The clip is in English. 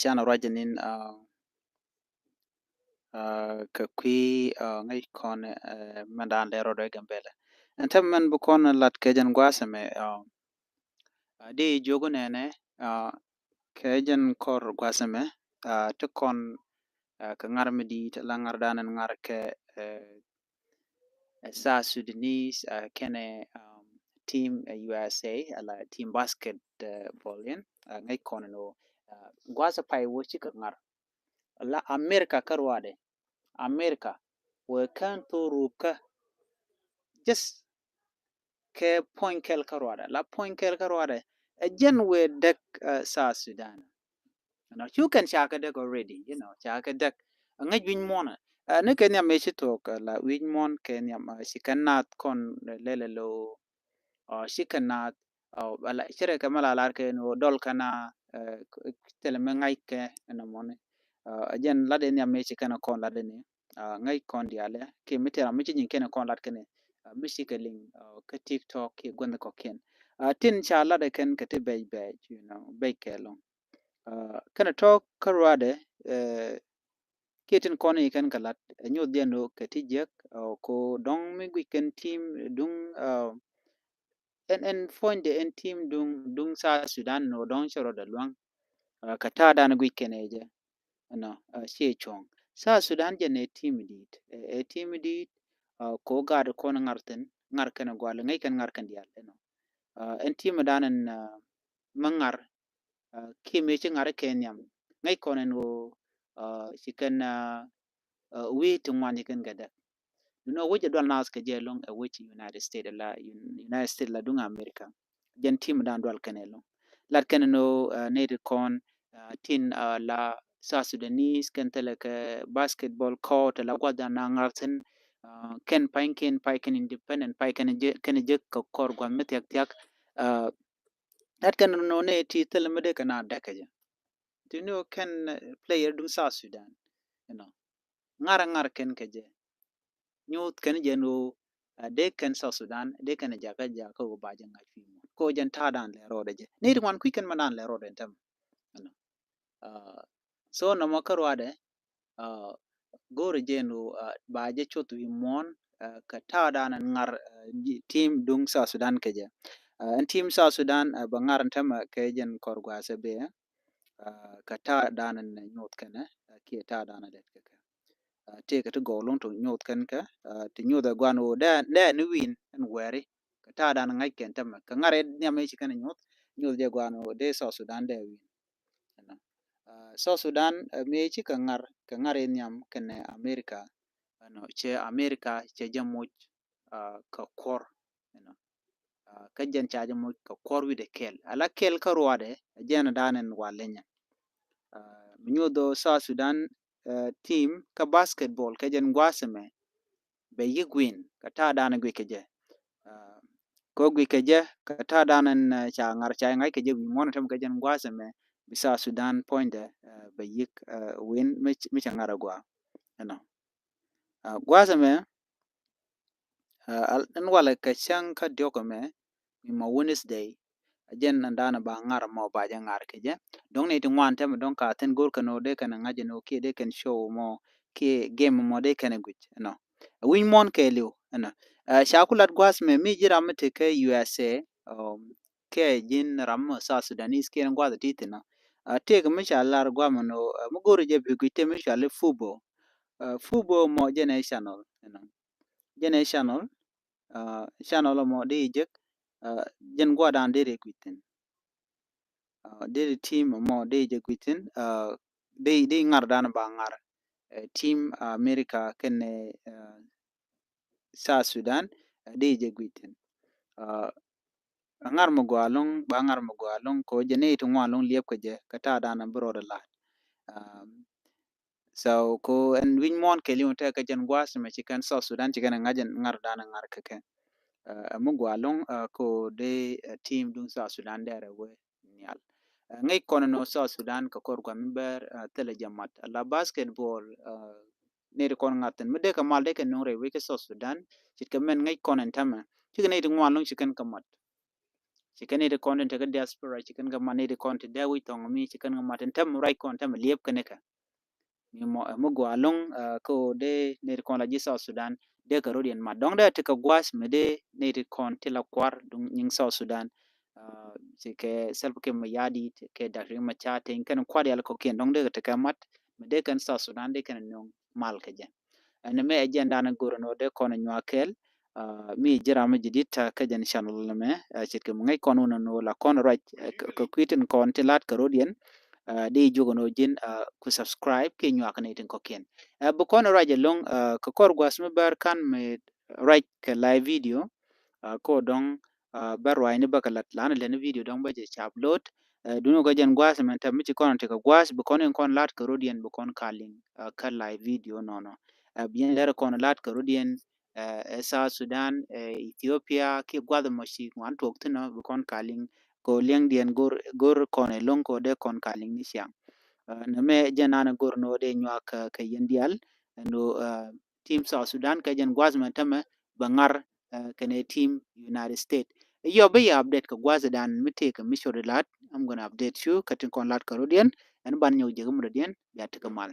shana rajanin ka kwi ngai kon mandan lero do gambele anta man bu kon lat ke jan gwasame de jogo nene ke jan kor gwasame to kon ka ngar medi ta la ngar danan ngar ke sa Sudanese kene team USA ala team basketball yen ngai kon no gwasa pai wo chika ngar la America karwade America we kan to rubka just ke point kel karwada la point kel karwada jen we dek sa Sudan you can chaka dek already chaka dek ngaj win mona ne ken ya mechi to la win mon ken ya ma shikanat kon lele lo shikanat wala chere kamala lar ke no dol kana tele me ngai ke na mone jen la den ya mechi kana kon la den ngai kon diale ke mitera michi nyin ken kon lat kene mishi ke ling ka TikTok ke gwanda ko ken tin cha la de ken ke te bay bay ke long kana to karwade kitin kone ken kalat nyu dieno ke ti jek ko dong mi ken team dung en fonde en team dung sa Sudan no dong choro da luang ka ta dan gwi ken eje no she chong sa Sudan je ne team dit team dit ko gad kon ngarten ngar ken gwal ngai ken ngar ken dial no en team danan mangar ki me chi ngar ken yam ngai konen wo chicken we to one ken gada which dwal nas ke je long which United States la dunga America jen team dan dwal ken long lat ken no native con tin la sa Sudanese ken tele ke basketball court la gwada na ngarten ken ken independent ken je ko kor gwa met yak yak that ken no ne ti tele mede kana dakaje ken player dung sa Sudan ngar ken keje nyut ken je no de ken sa Sudan de ken jaga jaga go baje ngai fi ko jen ta dan le rode je ni wan ku ken manan le rode tam so no makarwade gore je no baje chotu mon ka ta dan ngar team dung sa Sudan keje en team sa Sudan ba ngar tam ke jen korgwa se be ka ta dan nyut ken ki ta dan de ke take to go long to nyot kan ka ti nyoda gwano da ni win en weri ka ta dan ngai ken tam ka ngare nyame chi kan nyot je gwano de so Sudan de win so Sudan me chi ka ngare nyam ken America che America che jamuj ka kor ka jen cha jamuj ka kor wi de kel ala kel ka ruade jen danen walenya nyodo so Sudan team ka basketball ka jen gwaseme be yigwin ka ta dana gwi keje ko gwi keje ka ta dana cha ngar cha ngai keje wi mon tam ka jen gwaseme bisa Sudan point be yik win mi cha ngara gwa gwaseme an wala ka chang ka diokome mi ma Wednesday jen dana ba ngar mo ba jen ngar keje dong ne ti wan tam dong ka ten gor ka no de kan ngaje no ke de kan show mo ke game mo de kan gwi win mon ke liu shakulat gwas me mi jira mate ke USA ke jin ram sa Sudanese ke ngwa titina te ke mi shalar gwa no mu goro je bi gite mi shale fubo mo generational generational channel mo de je jen gwa dan de gwitin de team mo de je gwitin de ngar dan ba ngar team America ken sa Sudan de je gwitin ngar mo gwalong ba ngar mo gwalong ko je ne to ngwalong liep ko je kata dana bro de la so ko en win mon ke liun te ka jen gwas me chikan so Sudan chikan ngajen ngar dana ngar ke mo gwalong ko de team dun sa Sudan dere we nyal ngai kono no so Sudan ka kor kwa member tele jamat la basketball ne kon ngaten me de ka mal de ke no re we ke so Sudan chit ka men ngai konen tama chikan ne ngwalong chikan kamat chicken de content ga diaspora chicken ga mane de content da wi tong mi chicken ga maten tam right content liep kene ka mi mo go along ko de ne kon la ji South Sudan de ka rodien ma dong da te ka gwas me de ne de kon te la kwar dung ning South Sudan se ke self ke ma yadi ke da ri ma cha te kan kwar ya ko ken dong de te ka mat me de kan South Sudan de kan nyong mal ka jen ne me agenda na goro no de kon nywakel mi jira ma jidita ka jan channel me chit ke ngai kon no la kon right ko kwiten kon te lat ka rodien de jogo no jin ku subscribe ke nyak ne tin ko ken bu kono raje long ko kor gwas me bar kan me right ke live video ko dong bar wa ni bakalat lan le video dong ba je upload duno ko jen gwas men tam ci kono te ko gwas bu kono kon lat ko rodien bu kon kalin ka live video no no bien der kono lat ko rodien South Sudan Ethiopia ke gwada mo shi wan tok tino bu kon kalin ko leng dien gor kon e long ko de kon kalin ni siang na me janana gor no de nyak ka yendial no team South Sudan ka jen gwazma tama bangar kene team United States yo be ya update ka gwaza dan mite ka mission lat I'm gonna update you katin kon lat ka rodien and ban nyaw jegum rodien ya tikamal